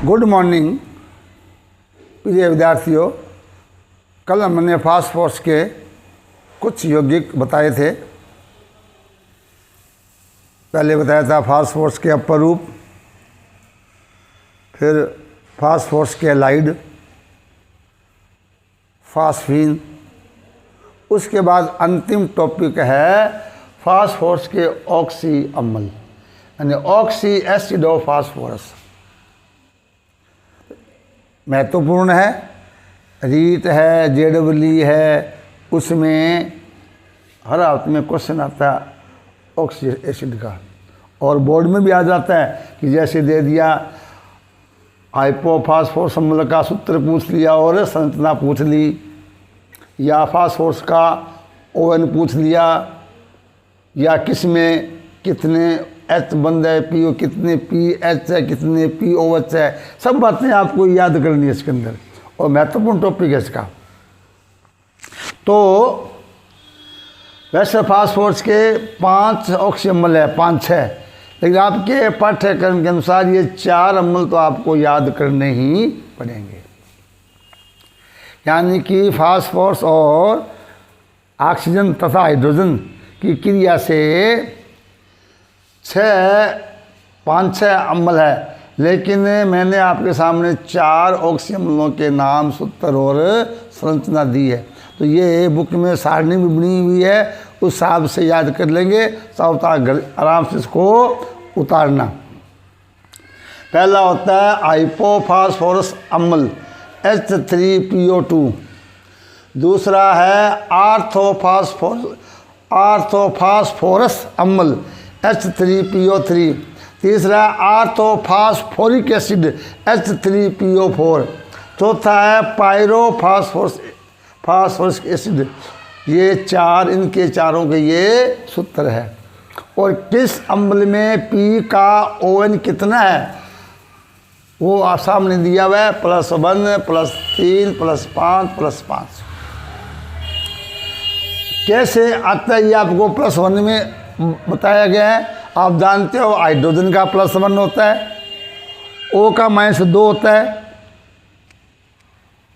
Good morning प्रिय विद्यार्थियों। कल हमने फास्फोरस के कुछ यौगिक बताए थे। पहले बताया था फास्फोरस के अपर रूप, फिर फास्फोरस के एलाइड, फास्फीन। उसके बाद अंतिम टॉपिक है फास्फोरस के ऑक्सी अम्ल यानी ऑक्सी एसिड ऑफ फास्फोरस। महत्वपूर्ण है, रीट है, जेडब्ल्यू है, उसमें हर हफ्ते में क्वेश्चन आता है ऑक्सी एसिड का, और बोर्ड में भी आ जाता है कि जैसे दे दिया हाइपोफास्फोरस अम्ल का सूत्र पूछ लिया और संरचना पूछ ली, या फास्फोरस का ओएन पूछ लिया, या किस में कितने एच बंद है, पीओ कितने पी एच है, कितने पी ओ एच है, सब बातें आपको याद करनी है इसके अंदर, और महत्वपूर्ण टॉपिक है इसका। तो वैसे फास्फोरस के 5 ऑक्सी अम्ल है, 5-6, लेकिन आपके पाठ्यक्रम के अनुसार ये 4 अम्ल तो आपको याद करने ही पड़ेंगे। यानी कि फास्फोरस और ऑक्सीजन तथा हाइड्रोजन की क्रिया से 5-6 अम्ल है, लेकिन मैंने आपके सामने 4 ऑक्सी अम्लों के नाम, सूत्र और संरचना दी है। तो ये बुक में सारणी भी बनी हुई है, उस हिसाब से याद कर लेंगे, सब आराम से इसको उतारना। पहला होता है हाइपोफास्फोरस अम्ल H3PO2। दूसरा है आर्थोफास्फोरस अम्ल H3PO3। तीसरा आर्थोफास्फोरिक एसिड H3PO4। चौथा है पायरोफास्फोरिक एसिड। ये 4, इनके चारों के ये सूत्र है। और किस अम्ल में P का ON कितना है वो आप सामने दिया हुआ है, +1 +3 +5 +5। कैसे आता है ये आपको +1 में बताया गया है। आप जानते हो हाइड्रोजन का +1 होता है, O का -2 होता है।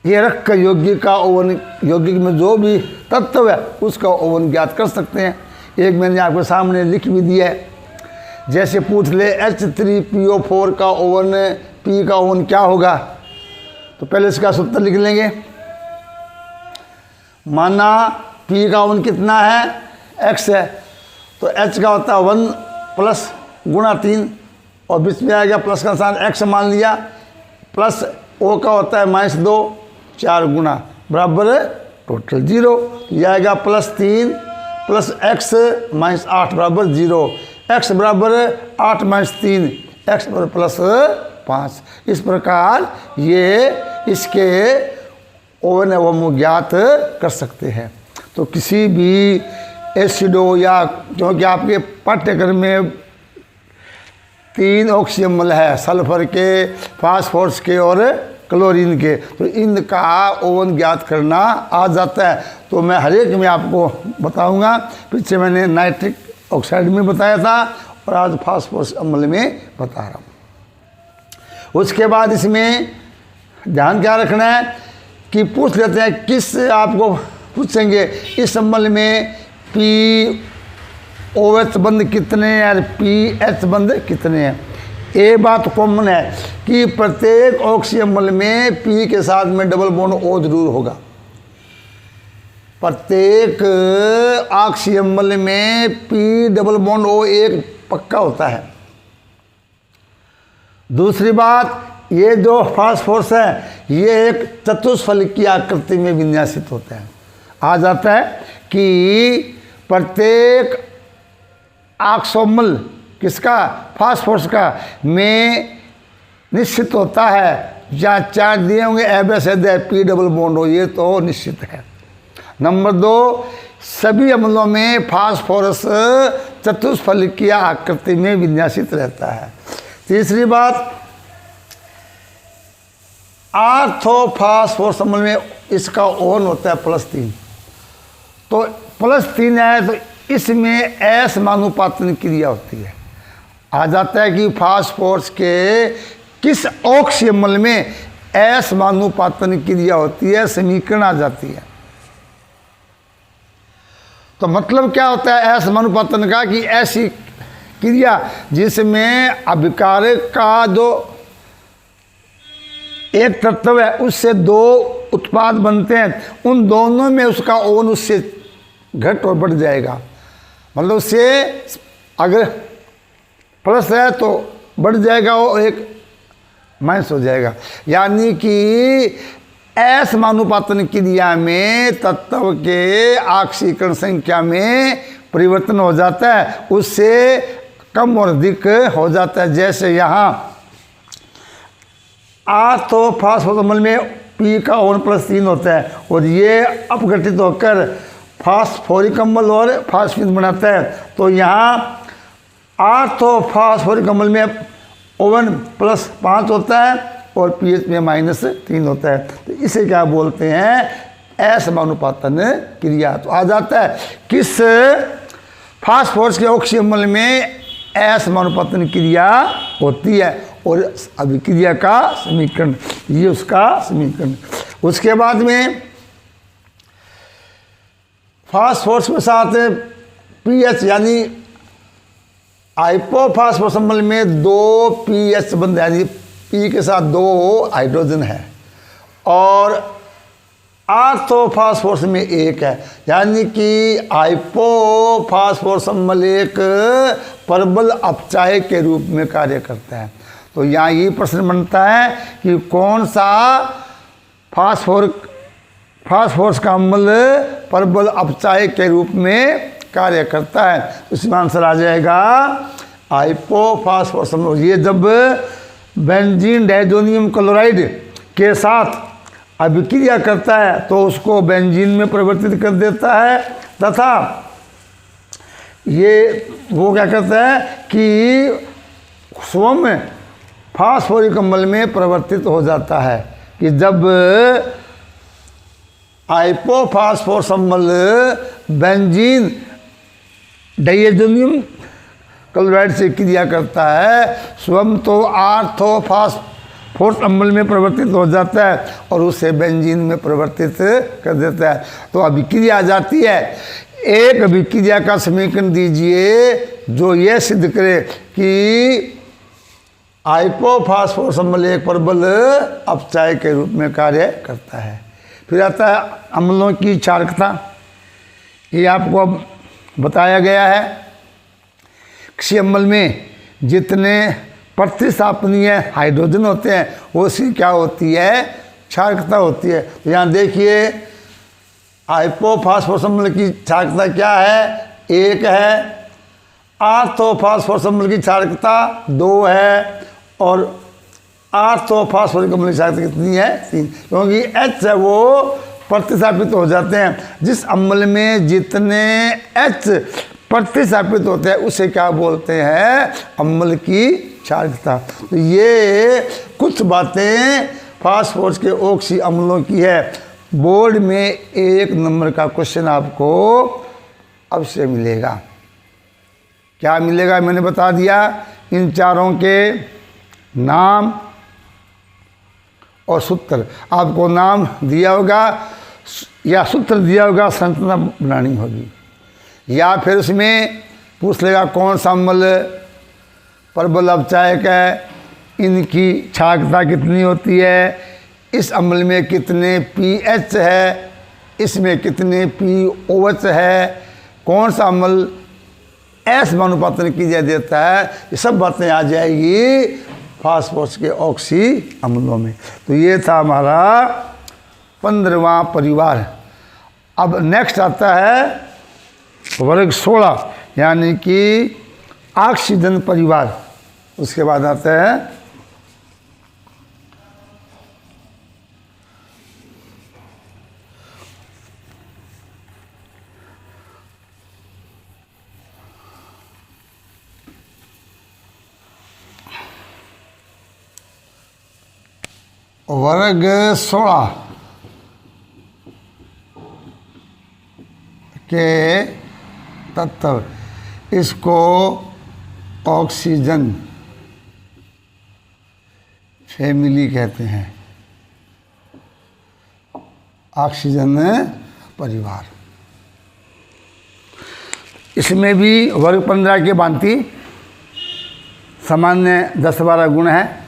ये रख कर यौगिक का ओवन, यौगिक में जो भी तत्व है उसका ओवन ज्ञात कर सकते हैं। एक मैंने आपके सामने लिख भी दिया है। जैसे पूछ ले H3PO4 का ओवन, P का ओवन क्या होगा, तो पहले इसका सूत्र लिख लेंगे। माना P का ओवन कितना है, X है, तो H का होता है 1 + गुणा 3, और बीच में आ गया प्लस का साथ X मान लिया, प्लस O का होता है -2, 4 गुणा बराबर टोटल 0। यह आएगा +3 + X -8 बराबर 0। X बराबर 8 - 3, X बराबर +5। इस प्रकार ये इसके ओवन है वो हम ज्ञात कर सकते हैं। तो किसी भी एसिडो, या क्योंकि आपके पाठ्यक्रम में 3 ऑक्सी अम्ल है, सल्फर के, फास्फोरस के और क्लोरीन के, तो इनका ओवन ज्ञात करना आ जाता है। तो मैं हर एक में आपको बताऊंगा। पीछे मैंने नाइट्रिक ऑक्साइड में बताया था और आज फास्फोरस अम्ल में बता रहा हूँ। उसके बाद इसमें ध्यान क्या रखना है कि पूछ लेते हैं, किस आपको पूछेंगे इस अम्ल में POH बंद कितने हैं और PH बंद कितने हैं। एक बात कॉमन है कि प्रत्येक ऑक्सी अम्ल में P के साथ में डबल बॉन्ड O जरूर होगा। प्रत्येक ऑक्सी अम्ल में P डबल बॉन्ड O एक पक्का होता है। दूसरी बात, ये जो फास्फोरस है ये एक चतुष्फलकीय आकृति में विन्यासित होता है। आ जाता है कि प्रत्येक ऑक्सोमल किसका, फास्फोरस का, में निश्चित होता है, या 4 दिए होंगे एबेसेड है, P डबल बॉन्ड हो, ये तो निश्चित है। नंबर 2, सभी अम्लों में फास्फोरस चतुष्फलकीय आकृति में विन्यासित रहता है। तीसरी बात, आर्थोफास्फोरस अम्ल में इसका ओवन होता है +3। तो +3 है तो इसमें असमानुपातन क्रिया होती है। आ जाता है कि फास्फोरस के किस ऑक्सीय अम्ल में असमानुपातन क्रिया होती है, समीकरण आ जाती है। तो मतलब क्या होता है असमानुपातन का, कि ऐसी क्रिया जिसमें अभिकारक का जो एक तत्व है उससे दो उत्पाद बनते हैं, उन दोनों में उसका ओन उससे घट और बढ़ जाएगा। मतलब उससे अगर प्लस है तो बढ़ जाएगा और एक माइनस हो जाएगा। यानी कि असमानुपातन क्रिया में तत्व के ऑक्सीकरण संख्या में परिवर्तन हो जाता है, उससे कम और अधिक हो जाता है। जैसे यहाँ तो फास्फोरस अम्ल में P का ओन +3 होता है और ये अपघटित होकर फास्फोरिक अम्ल और फास्फीन बनाता है। तो यहाँ फास्फोरिक अम्ल में ओवन +5 होता है और pH में -3 होता है। तो इसे क्या बोलते हैं, असमानुपातन क्रिया। तो आ जाता है किस फास्फोरस के ऑक्सीय अम्ल में असमानुपातन क्रिया होती है और अभिक्रिया का समीकरण, ये उसका समीकरण। उसके बाद में फास्फोरस के साथ पीएच यानी हाइपोफास्फोरस अम्ल में 2 पीएच बंद, यानी पी के साथ 2 हाइड्रोजन है और आर्थोफास्फोरस में 1 है। यानी कि हाइपोफास्फोरस अम्ल एक प्रबल अपचायक के रूप में कार्य करता है। तो यहाँ ये प्रश्न बनता है कि कौन सा फास्फोरस का अम्ल प्रबल अपचायक के रूप में कार्य करता है। तो इसमें आंसर आ जाएगा हाइपोफास्फोरस अम्ल। ये जब बेंजीन डाइज़ोनियम क्लोराइड के साथ अभिक्रिया करता है तो उसको बेंजीन में परिवर्तित कर देता है, तथा ये वो क्या करता है कि स्वयं फास्फोरिक अम्ल में परिवर्तित हो जाता है। कि जब हाइपोफास्फोरस अम्ल बेंजीन डाइज़ोनियम क्लोराइड से क्रिया करता है, स्वयं तो आर्थोफास्फोरस अम्ल में परिवर्तित हो जाता है और उसे बेंजीन में परिवर्तित कर देता है। तो अभिक्रिया आ जाती है। एक अभिक्रिया का समीकरण दीजिए जो यह सिद्ध करे कि हाइपोफास्फोरस अम्ल एक प्रबल अपचायक के रूप में कार्य करता है। फिर आता है अम्लों की क्षारकता। ये आपको अब बताया गया है। किसी अम्ल में जितने प्रतिस्थापनीय हाइड्रोजन होते हैं वो सी क्या होती है, क्षारकता होती है। तो यहाँ देखिए हाइपोफास्फोरस अम्ल की क्षारकता क्या है, 1 है। आर्थोफास्फोरस अम्ल की क्षारकता 2 है और आर्थोफास्फोरिक अम्ल की क्षारकता कितनी है, 3। क्योंकि H है वो प्रतिस्थापित हो जाते हैं। जिस अम्ल में जितने H प्रतिस्थापित होते हैं उसे क्या बोलते हैं, अम्ल की क्षारकता। तो ये कुछ बातें फास्फोरस के ऑक्सी अम्लों की है। बोर्ड में 1 नंबर का क्वेश्चन आपको अवश्य मिलेगा। क्या मिलेगा मैंने बता दिया। इन चारों के नाम और सूत्र, आपको नाम दिया होगा या सूत्र दिया होगा, संरचना बनानी होगी। या फिर उसमें पूछ लेगा कौन सा अम्ल प्रबल अपचायक है, इनकी क्षारकता कितनी होती है, इस अम्ल में कितने पीएच है, इसमें कितने पीओएच है, कौन सा अम्ल असमानुपातन क्रिया देता है, ये सब बातें आ जाएगी फास्फोरस के ऑक्सी अम्लों में। तो ये था हमारा 15वां परिवार। अब नेक्स्ट आता है वर्ग 16 यानी कि ऑक्सीजन परिवार। उसके बाद आता है वर्ग 16 के तत्व। इसको ऑक्सीजन फैमिली कहते हैं, ऑक्सीजन परिवार। इसमें भी वर्ग 15 के भांति सामान्य 10-12 गुण है।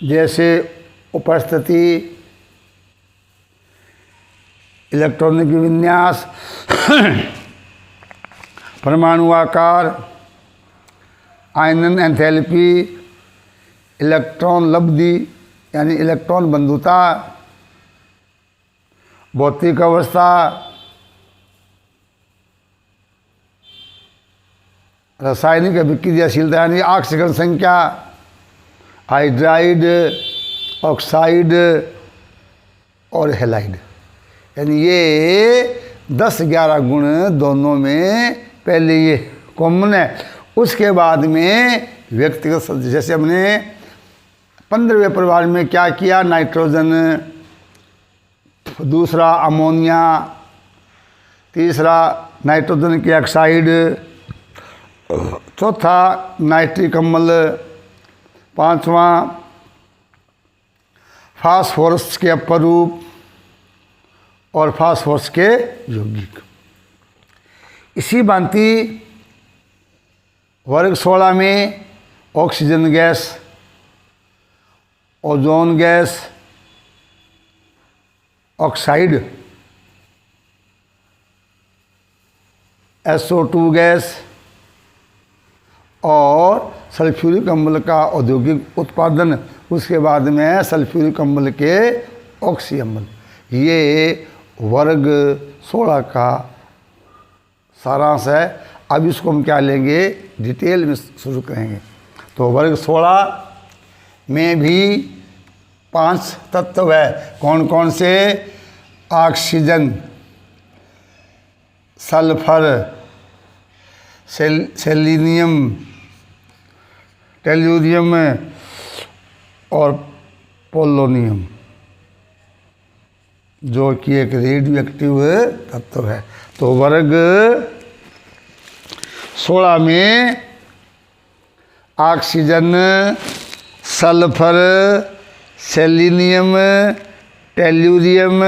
जैसे उपस्थिति, इलेक्ट्रॉनिक विन्यास, परमाणु आकार, आयनन एंथैल्पी, इलेक्ट्रॉन लब्धि यानी इलेक्ट्रॉन बंधुता, भौतिक अवस्था, रासायनिक अभिक्रियाशीलता यानी ऑक्सीजन संख्या, हाइड्राइड, ऑक्साइड और हैलाइड, यानी ये 10-11 गुण दोनों में पहले ये कॉमन है। उसके बाद में व्यक्तिगत सदस्य, जैसे हमने 15वें परिवार में क्या किया, नाइट्रोजन, दूसरा अमोनिया, तीसरा नाइट्रोजन की ऑक्साइड, चौथा नाइट्रिक अम्ल, पांचवा फास्फोरस के अपरूप और फास्फोरस के यौगिक। इसी भांति वर्ग 16 में oxygen gas, ozone gas, oxide, SO2 gas और सल्फ्यूरिक अम्ल का औद्योगिक उत्पादन, उसके बाद में सल्फ्यूरिक अम्ल के ऑक्सी अम्ल, ये वर्ग 16 का सारांश है। अब इसको हम क्या लेंगे, डिटेल में शुरू करेंगे। तो वर्ग 16 में भी 5 तत्व है। कौन कौन से? ऑक्सीजन, सल्फर, सेलेनियम, टेल्यूरियम और पोलोनियम, जो कि एक रेडियो एक्टिव तत्व है। तो वर्ग 16 में ऑक्सीजन, सल्फर, सेलेनियम, टेल्यूरियम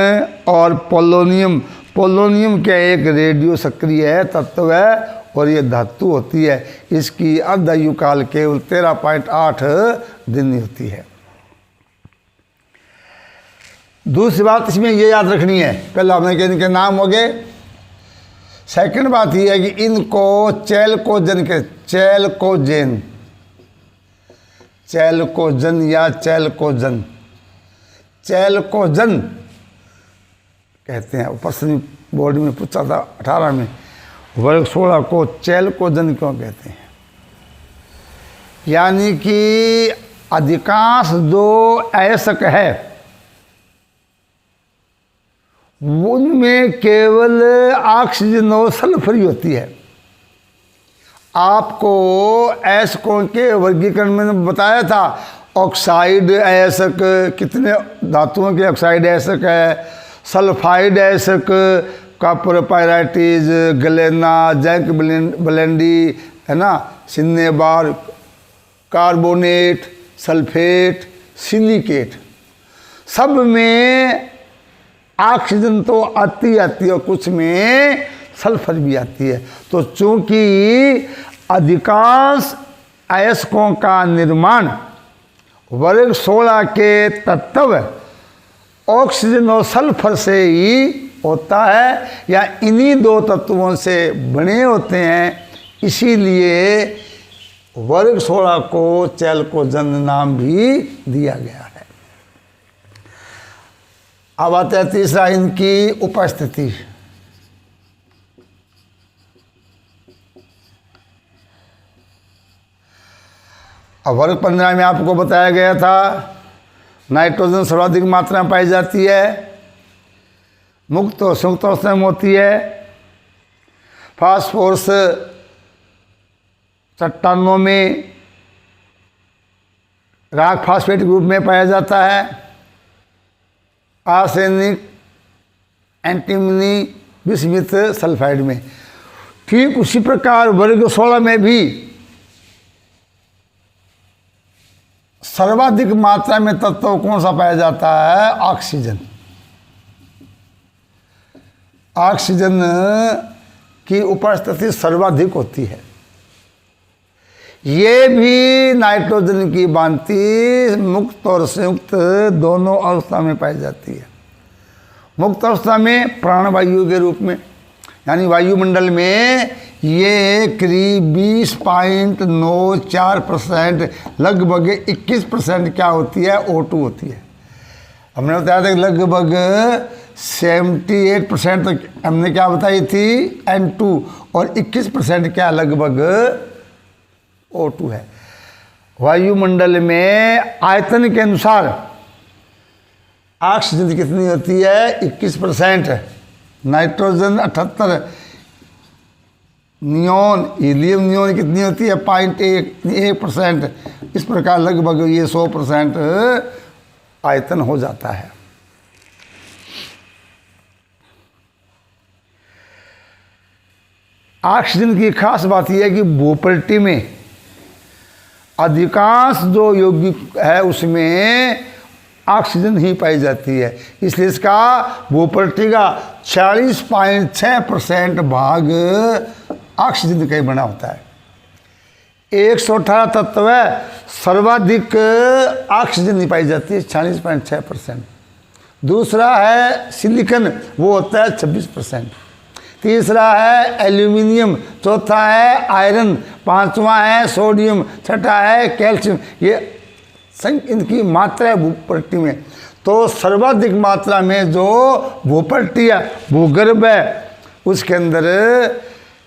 और पोलोनियम। पोलोनियम क्या एक रेडियो सक्रिय है तत्व है और ये धातु होती है। इसकी अर्धायु काल केवल 13.8 दिन होती है। दूसरी बात इसमें ये याद रखनी है, पहला हमने कहा इनके नाम हो गए। सेकंड बात ये है कि इनको चैलकोजेन के चैलकोजेन या चैलकोजन कहते हैं। प्रश्न बोर्ड में पूछा था 18 में, वर्ग 16 को चैलकोजन क्यों कहते हैं? यानी कि अधिकांश जो अयस्क है उनमें केवल ऑक्सीजन और सल्फर ही होती है। आपको अयस्कों के वर्गीकरण में बताया था, ऑक्साइड अयस्क, कितने धातुओं के ऑक्साइड अयस्क है, सल्फाइड अयस्क, कॉपर पायराइटिस, गलेना, जैंक ब्लेंडी है ना, सिन्नेबार, कार्बोनेट, सल्फेट, सिलिकेट, सब में ऑक्सीजन तो आती है और कुछ में सल्फर भी आती है। तो चूंकि अधिकांश अयस्कों का निर्माण वर्ग 16 के तत्व ऑक्सीजन और सल्फर से ही होता है या इन्हीं दो तत्वों से बने होते हैं, इसीलिए वर्ग 16 को चैलकोजन नाम भी दिया गया है। अब आता है तीसरा, इनकी उपस्थिति। अब वर्ग 15 में आपको बताया गया था नाइट्रोजन सर्वाधिक मात्रा में पाई जाती है, मुक्त और संयुक्त अवस्था में होती है, फास्फोरस चट्टानों में राख फास्फेट ग्रुप में पाया जाता है, आर्सेनिक, एंटीमनी, विस्मित सल्फाइड में। ठीक उसी प्रकार वर्ग 16 में भी सर्वाधिक मात्रा में तत्व कौन सा पाया जाता है? ऑक्सीजन। ऑक्सीजन की उपस्थिति सर्वाधिक होती है। ये भी नाइट्रोजन की भांति मुक्त और संयुक्त दोनों अवस्था में पाई जाती है। मुक्त अवस्था में प्राणवायु के रूप में, यानी वायुमंडल में ये करीब 20.94%, लगभग 21% क्या होती है? O2 होती है। हमने बताया था कि लगभग 78% तक हमने क्या बताई थी? N2, और 21% क्या लगभग O2 है। वायुमंडल में आयतन के अनुसार ऑक्सीजन कितनी होती है? 21%, नाइट्रोजन 78, नियोन हीलियम नियोन कितनी होती है? 0.1%। इस प्रकार लगभग ये 100% आयतन हो जाता है। ऑक्सीजन की खास बात यह है कि भूपल्टी में अधिकांश जो यौगिक है उसमें ऑक्सीजन ही पाई जाती है, इसलिए इसका भूपल्टी का 46.6% भाग ऑक्सीजन का ही बना होता है। 118 तत्व है, सर्वाधिक ऑक्सीजन ही पाई जाती है, 46.6%। दूसरा है सिलिकॉन, वो होता है 26%। तीसरा है एल्यूमिनियम, चौथा है आयरन, पांचवा है सोडियम, छठा है कैल्शियम। ये इनकी मात्रा है भूपल्टी में। तो सर्वाधिक मात्रा में जो भूपल्टी है, भूगर्भ है, उसके अंदर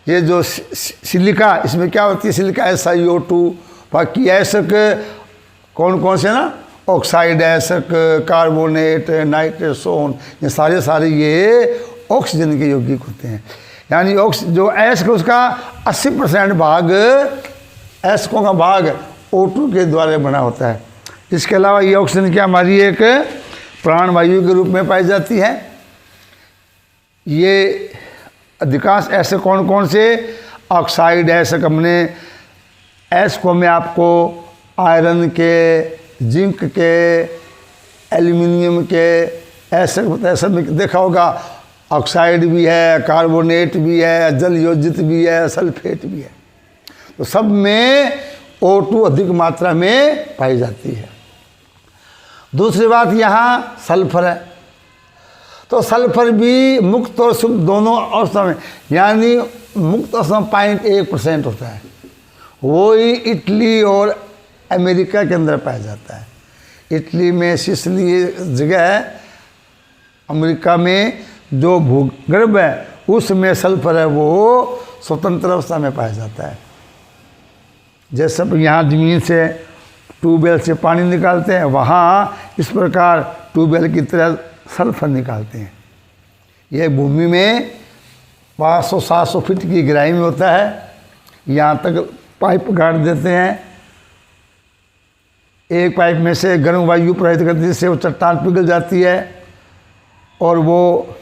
ये जो सिलिका, इसमें क्या होती है? सिलिका SiO2, बाकी ऐसक कौन कौन से ना, ऑक्साइड ऐसक, कार्बोनेट, नाइट्रोसोन, ये सारे ये ऑक्सीजन के यौगिक होते हैं। यानी जो ऐसक उसका 80% भाग, ऐसकों का भाग O2 के द्वारा बना होता है। इसके अलावा ये ऑक्सीजन क्या हमारी एक प्राणवायु के रूप में पाई जाती है। ये अधिकांश ऐसे कौन कौन से ऑक्साइड ऐसक, हमने ऐसकों में आपको आयरन के, जिंक के, एल्यूमिनियम के ऐसे सब देखा होगा। ऑक्साइड भी है, कार्बोनेट भी है, जल योजित भी है, सल्फेट भी है। तो सब में O2 अधिक मात्रा में पाई जाती है। दूसरी बात यहाँ सल्फर है। तो सल्फर भी मुक्त और शुद्ध दोनों अवस्था में, यानी मुक्त अवस्था में 0.1% होता है। वो ही इटली और अमेरिका के अंदर पाया जाता है। इटली में सिसिली जगह है, अमेरिका में जो भूगर्भ है उसमें सल्फर है वो स्वतंत्र अवस्था में पाया जाता है। जैसे यहाँ ज़मीन से ट्यूबवेल से पानी निकालते हैं, वहाँ इस प्रकार ट्यूबवेल की तरह सल्फर निकालते हैं। यह भूमि में 500-700 फीट की गहराई में होता है। यहाँ तक पाइप गाड़ देते हैं, एक पाइप में से गर्म वायु प्रवाहित करती है, जिससे वो चट्टान पिघल जाती है, और वो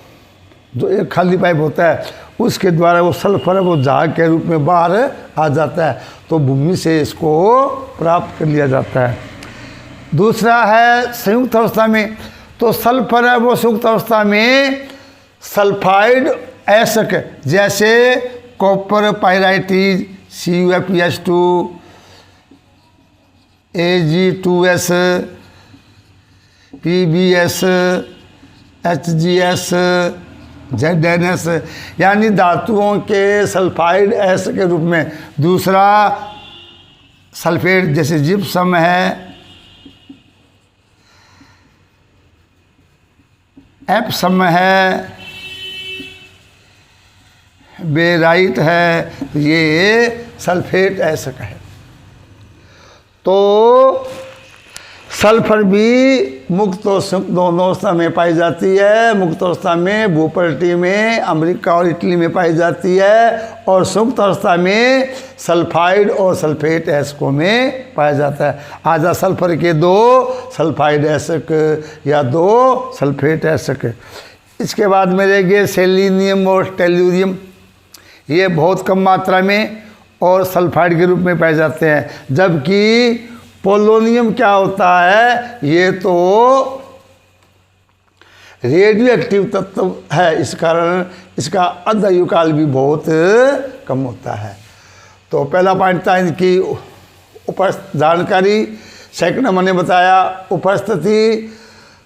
जो एक खाली पाइप होता है उसके द्वारा वो सल्फर है वो झाग के रूप में बाहर आ जाता है। तो भूमि से इसको प्राप्त कर लिया जाता है। दूसरा है संयुक्त अवस्था में। तो सल्फर है वो संयुक्त अवस्था में सल्फाइड ऐसक, जैसे copper pyrites, CuFeS2, Ag2S, PbS, HgS, ZnS, यानी धातुओं के सल्फाइड ऐसे के रूप में। दूसरा सल्फेट, जैसे जिप्सम है, एप्सम है, बेराइट है, तो ये सल्फेट ऐसा है। तो सल्फर भी मुक्त और संयुक्त दोनों अवस्था में पाई जाती है। मुक्त अवस्था में भूपल्टी में अमेरिका और इटली में पाई जाती है, और संयुक्त अवस्था में सल्फाइड और सल्फेट ऐसकों में पाया जाता है। आधा सल्फर के 2 सल्फाइड ऐसक या 2 सल्फेट ऐसक। इसके बाद में रह गए सेलेनियम और टेलुरियम। ये बहुत कम मात्रा में और सल्फाइड के रूप में पाए जाते हैं, जबकि पोलोनियम क्या होता है, ये तो रेडियो एक्टिव तत्व है, इस कारण इसका अर्धायुकाल भी बहुत कम होता है। तो पहला पॉइंट था इनकी जानकारी, सेकंड मैंने बताया उपस्थिति,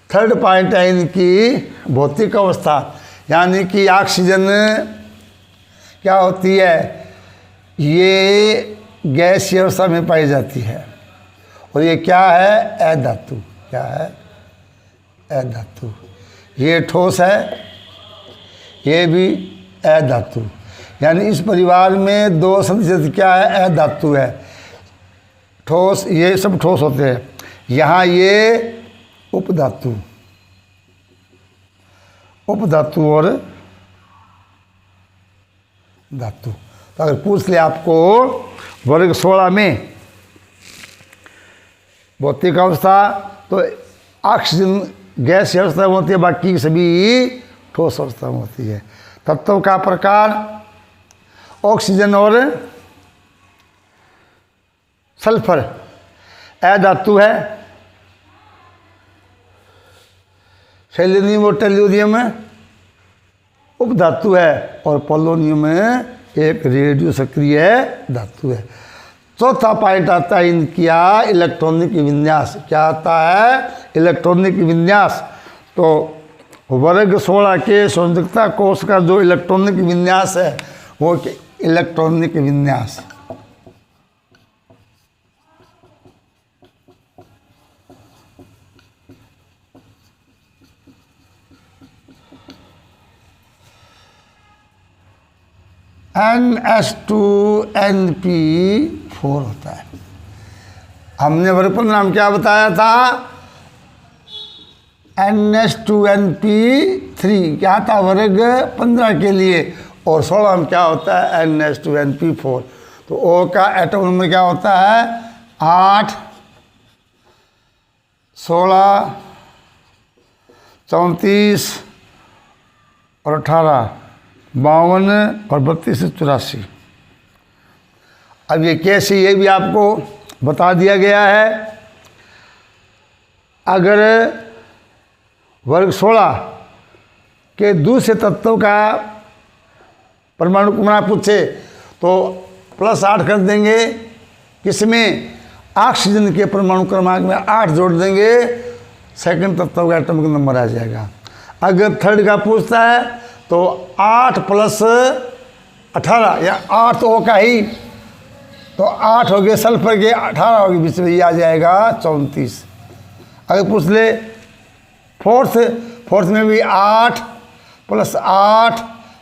थर्ड पॉइंट है इनकी भौतिक अवस्था, यानी कि ऑक्सीजन क्या होती है, ये गैसीय अवस्था में पाई जाती है। और ये क्या है, अधातु। क्या है, अधातु। ये ठोस है, ये भी अधातु। यानी इस परिवार में 2% क्या है, अधातु है। ठोस, ये सब ठोस होते हैं। यहाँ ये उपधातु, उपधातु और धातु। तो अगर पूछ ले आपको वर्ग 16 में भौतिक अवस्था, तो ऑक्सीजन गैस अवस्था में होती है, बाकी सभी ठोस अवस्था में होती है। तत्व का प्रकार ऑक्सीजन और सल्फर अधातु है, सेलेनियम और टेल्यूरियम उपधातु है, और पोलोनियम एक रेडियो सक्रिय धातु है। चौथा पॉइंट आता है इनका इलेक्ट्रॉनिक विन्यास। क्या आता है, इलेक्ट्रॉनिक विन्यास। तो वर्ग 16 के संयोजकता कोष का जो इलेक्ट्रॉनिक विन्यास है वो इलेक्ट्रॉनिक विन्यास। NH2NP4 होता है। हमने वर्ग परिणाम क्या बताया था, NH2NP3 क्या था वर्ग 15 के लिए, और 16 में क्या होता है NH2NP4। तो O का एटम नंबर क्या होता है 8, 16, 34 और 18, 52 और 32 से 84। अब ये कैसे, ये भी आपको बता दिया गया है। अगर वर्ग 16 के दूसरे तत्व का परमाणु क्रमांक पूछे तो +8 कर देंगे, किसमें, ऑक्सीजन के परमाणु क्रमांक में 8 जोड़ देंगे, सेकंड तत्व का एटॉमिक नंबर आ जाएगा। अगर थर्ड का पूछता है तो 8 + 18 या 8 तो का ही, तो 8 हो गए सल्फर के, 18 हो गए, बीच में ये आ जाएगा 34। अगर पूछ ले फोर्थ में भी 8 + 8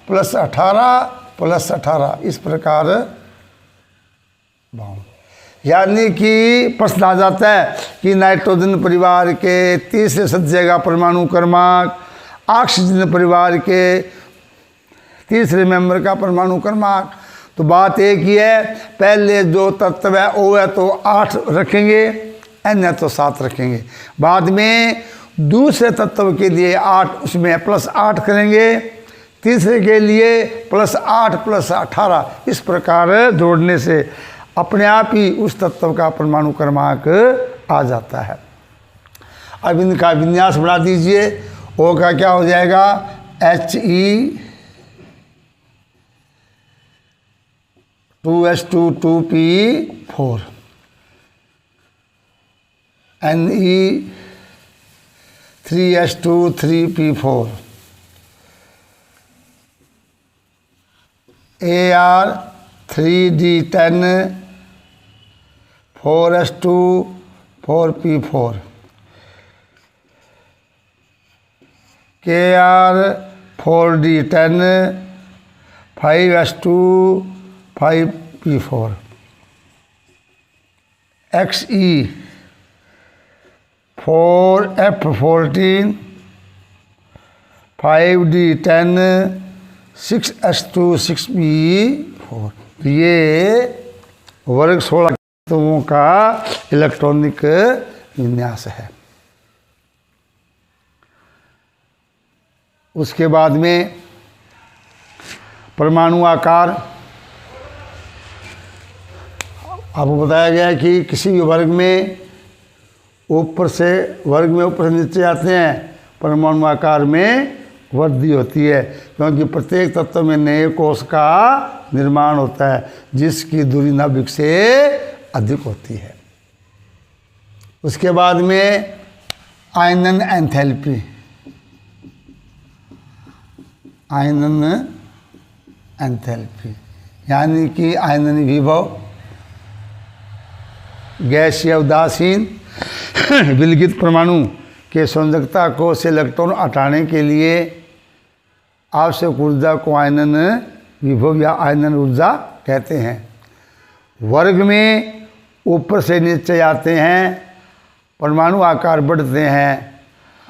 + 18 + 18, इस प्रकार 52। यानी कि प्रश्न आ जाता है कि नाइट्रोजन परिवार के तीसरे सदस्य का परमाणु क्रमांक, ऑक्सीजन परिवार के तीसरे मेंबर का परमाणु क्रमांक। तो बात एक ही है, पहले जो तत्व है O है तो 8 रखेंगे, N है तो 7 रखेंगे। बाद में दूसरे तत्व के लिए 8, उसमें +8 करेंगे, तीसरे के लिए +8 + 18, इस प्रकार जोड़ने से अपने आप ही उस तत्व का परमाणु क्रमांक आ जाता है। अब इनका विन्यास बना दीजिए। O का क्या हो जाएगा He2S2 2P4, Ne3S2 3P4, Ar3D10 4S2 4P4, Kr4D10 5S2 5P4, Xe4F14 5D10 6S2 6P4। ये वर्ग 16 तत्वों का इलेक्ट्रॉनिक विन्यास है। उसके बाद में परमाणु आकार, आपको बताया गया है कि किसी भी वर्ग में ऊपर से नीचे आते हैं परमाणु आकार में वृद्धि होती है, क्योंकि प्रत्येक तत्व में नए कोश का निर्माण होता है जिसकी दूरी नाभिक से अधिक होती है। उसके बाद में आयनन एंथैल्पी, यानी कि आयनन विभव, गैस या उदासीन विलगित परमाणु के संयोजकता को से इलेक्ट्रॉन हटाने के लिए आवश्यक ऊर्जा को आयनन विभव या आयनन ऊर्जा कहते हैं। वर्ग में ऊपर से नीचे आते हैं, परमाणु आकार बढ़ते हैं,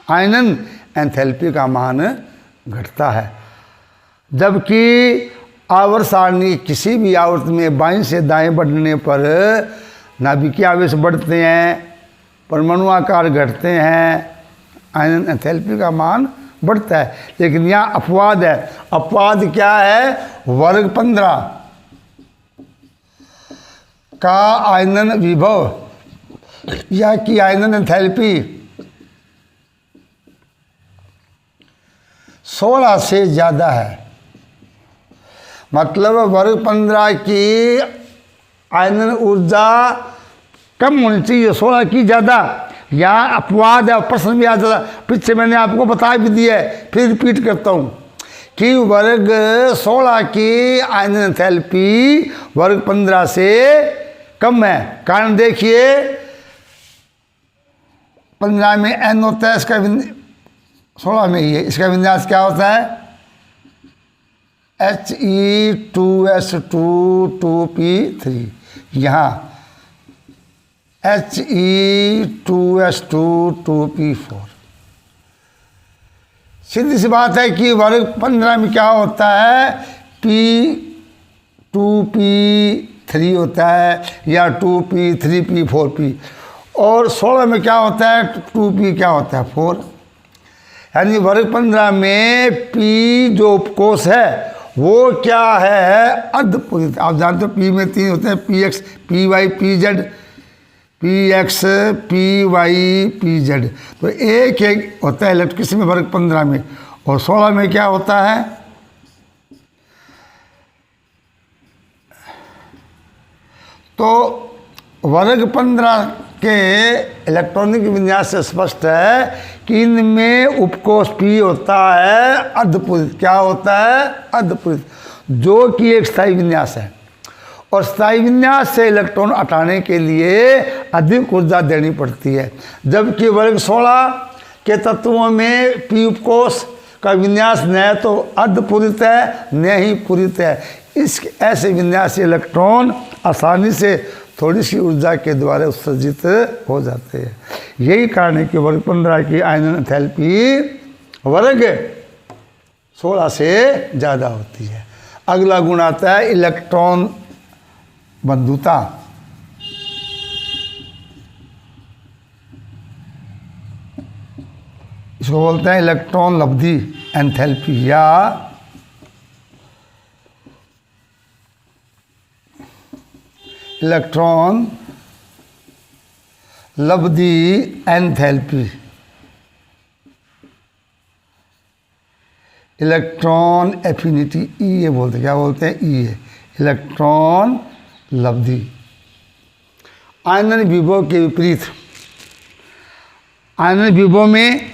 आयनन एंथैल्पी का मान घटता है। जबकि आवर्त सारणी किसी भी आवर्त में बाईं से दाएं बढ़ने पर नाभिकीय आवेश बढ़ते हैं, परमाणु आकार घटते हैं, आयनन एंथैल्पी का मान बढ़ता है। लेकिन यहाँ अपवाद है। अपवाद क्या है? वर्ग 15 का आयनन विभव या कि आयनन एंथैल्पी 16 से ज़्यादा है। मतलब वर्ग 15 की आयनन ऊर्जा कम होनी चाहिए, 16 की ज़्यादा। यहाँ अपवाद है, प्रश्न भी आ जाता, पीछे मैंने आपको बता भी दिया है, फिर रिपीट करता हूँ कि वर्ग 16 की आयनन एंथैल्पी वर्ग 15 से कम है। कारण देखिए, 15 में n होता है, इसका 16 में ही है, इसका विन्यास क्या होता है? He2S2 2p3, यहाँ He2S2 2p4। सीधी सी बात है कि वर्ग 15 में क्या होता है? P2p3 होता है या 2p 3p 4p, और 16 में क्या होता है? 2p क्या होता है? 4। यानी वर्ग 15 में p जो उपकोष है वो क्या है? अर्धपूरित। आप जानते हो p में 3 होते हैं, px, py, pz, px, py, pz। तो एक होता है इलेक्ट्रॉन किसी में वर्ग 15 में, और 16 में क्या होता है? तो वर्ग 15 के इलेक्ट्रॉनिक विन्यास से स्पष्ट है कि इनमें उपकोष p होता है अर्धपूरित। क्या होता है? अर्धपूरित, जो कि एक स्थायी विन्यास है, और स्थायी विन्यास से इलेक्ट्रॉन हटाने के लिए अधिक ऊर्जा देनी पड़ती है। जबकि वर्ग 16 के तत्वों में p उपकोष का विन्यास न तो अर्धपूरित है न ही पूरित है। इस ऐसे विन्यास से इलेक्ट्रॉन आसानी से थोड़ी सी ऊर्जा के द्वारा उत्सर्जित हो जाते हैं। यही कारण है कि वर्ग 15 की आयनन एंथैल्पी वर्ग 16 से ज़्यादा होती है। अगला गुण आता है इलेक्ट्रॉन बंधुता। इसको बोलते हैं इलेक्ट्रॉन लब्धि एंथैल्पी या इलेक्ट्रॉन लब्धि एंथैल्पी। इलेक्ट्रॉन एफिनिटी ई बोलते हैं। क्या बोलते हैं? ई है इलेक्ट्रॉन लब्धि। आयनन विभव के विपरीत, आयनन विभव में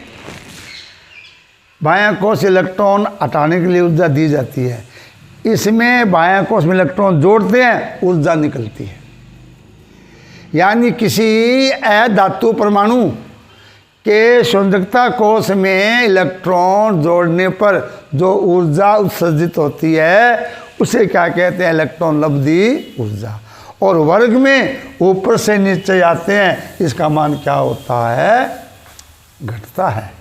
बायां कोश इलेक्ट्रॉन हटाने के लिए ऊर्जा दी जाती है। इसमें बायां कोश में इलेक्ट्रॉन जोड़ते हैं, ऊर्जा निकलती है। यानी किसी अधातु परमाणु के संयोजकता कोश में इलेक्ट्रॉन जोड़ने पर जो ऊर्जा उत्सर्जित होती है उसे क्या कहते हैं? इलेक्ट्रॉन लब्धि ऊर्जा। और वर्ग में ऊपर से नीचे आते हैं, इसका मान क्या होता है? घटता है।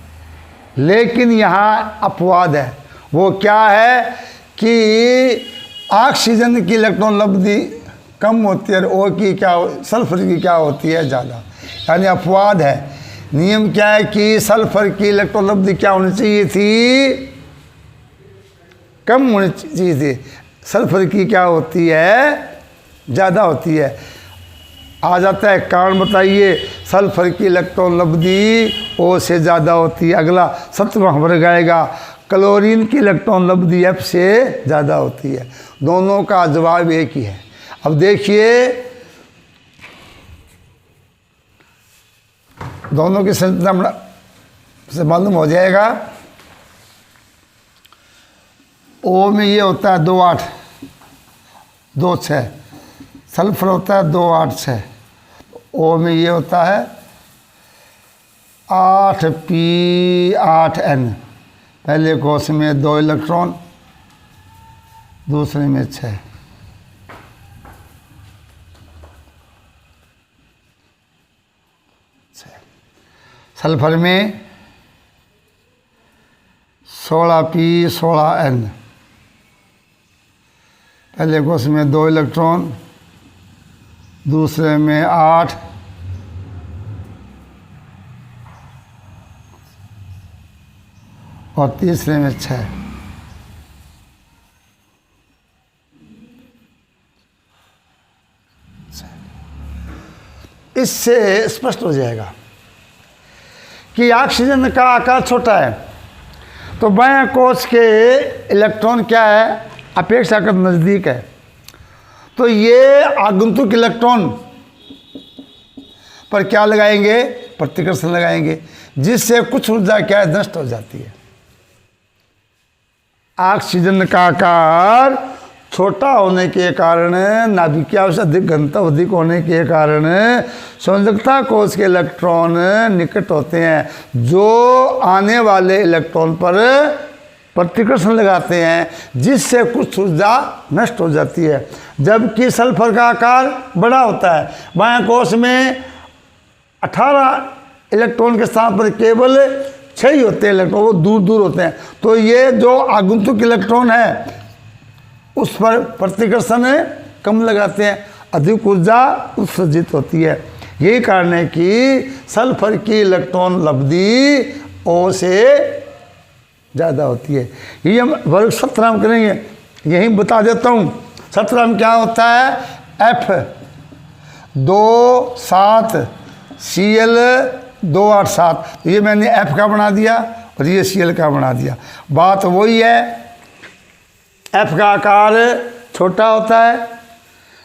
लेकिन यहाँ अपवाद है। वो क्या है कि ऑक्सीजन की इलेक्ट्रॉन लब्धि कम होती है, और O की क्या, सल्फर की क्या होती है? ज़्यादा। यानी अपवाद है। नियम क्या है कि सल्फर की इलेक्ट्रॉन लब्धि क्या होनी चाहिए थी? कम होनी चाहिए थी। सल्फर की क्या होती है? ज़्यादा होती है। आ जाता है। कारण बताइए, सल्फर की इलेक्ट्रॉन लब्धि O से ज़्यादा होती है। अगला 17वां वर्ग आएगा, क्लोरीन की इलेक्ट्रॉन लब्धि F से ज़्यादा होती है। दोनों का जवाब एक ही है। अब देखिए, दोनों की संरचना से मालूम हो जाएगा। O में ये होता है 2 8 2 6, सल्फर होता है 2 8 6, O में ये होता है 8p 8n। पहले कोष में 2 इलेक्ट्रॉन, दूसरे में 6। सल्फर में 16p 16n। पहले कोष में 2 इलेक्ट्रॉन, दूसरे में 8, और तीसरे में 6। इससे स्पष्ट हो जाएगा कि ऑक्सीजन का आकार छोटा है, तो बाएं कोष के इलेक्ट्रॉन क्या है, अपेक्षाकृत नज़दीक है। तो ये आगंतुक इलेक्ट्रॉन पर क्या लगाएंगे, प्रतिकर्षण लगाएंगे, जिससे कुछ ऊर्जा क्या है, नष्ट हो जाती है। ऑक्सीजन का आकार छोटा होने के कारण, नाभिकीय आवेश अधिक घनत्व अधिक होने के कारण संयोजकता कोष के इलेक्ट्रॉन निकट होते हैं, जो आने वाले इलेक्ट्रॉन पर प्रतिकर्षण लगाते हैं, जिससे कुछ ऊर्जा नष्ट हो जाती है। जबकि सल्फर का आकार बड़ा होता है। बाएं कोष में 18 इलेक्ट्रॉन के स्थान पर केवल 6 ही होते हैं इलेक्ट्रॉन, वो दूर दूर होते हैं। तो ये जो आगंतुक इलेक्ट्रॉन है उस पर प्रतिकर्षण कम लगाते हैं, अधिक ऊर्जा उत्सर्जित होती है। यही कारण है कि सल्फर की इलेक्ट्रॉन लब्धि O से ज़्यादा होती है। ये हम वर्ग 17 में करेंगे, यही बता देता हूँ। 17 में क्या होता है, F 2 7 Cl 2 8 7। तो ये मैंने F का बना दिया और ये Cl का बना दिया। बात वही है, F का आकार छोटा होता है,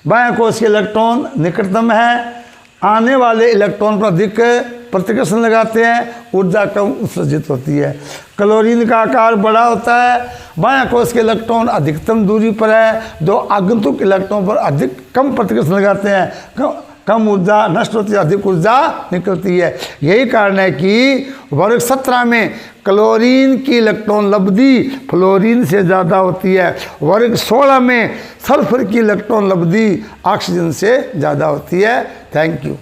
बाएं कोष के इलेक्ट्रॉन निकटतम है, आने वाले इलेक्ट्रॉन पर अधिक प्रतिकर्षण लगाते हैं, ऊर्जा कम उत्सर्जित होती है। क्लोरीन का आकार बड़ा होता है, बाएं कोष के इलेक्ट्रॉन अधिकतम दूरी पर है, जो आगंतुक इलेक्ट्रॉन पर अधिक कम प्रतिकर्षण लगाते हैं, कम ऊर्जा नष्ट होती है, अधिक ऊर्जा निकलती है। यही कारण है कि वर्ग 17 में क्लोरीन की इलेक्ट्रॉन लब्धि फ्लोरीन से ज़्यादा होती है। वर्ग 16 में सल्फर की इलेक्ट्रॉन लब्धि ऑक्सीजन से ज़्यादा होती है। Thank you.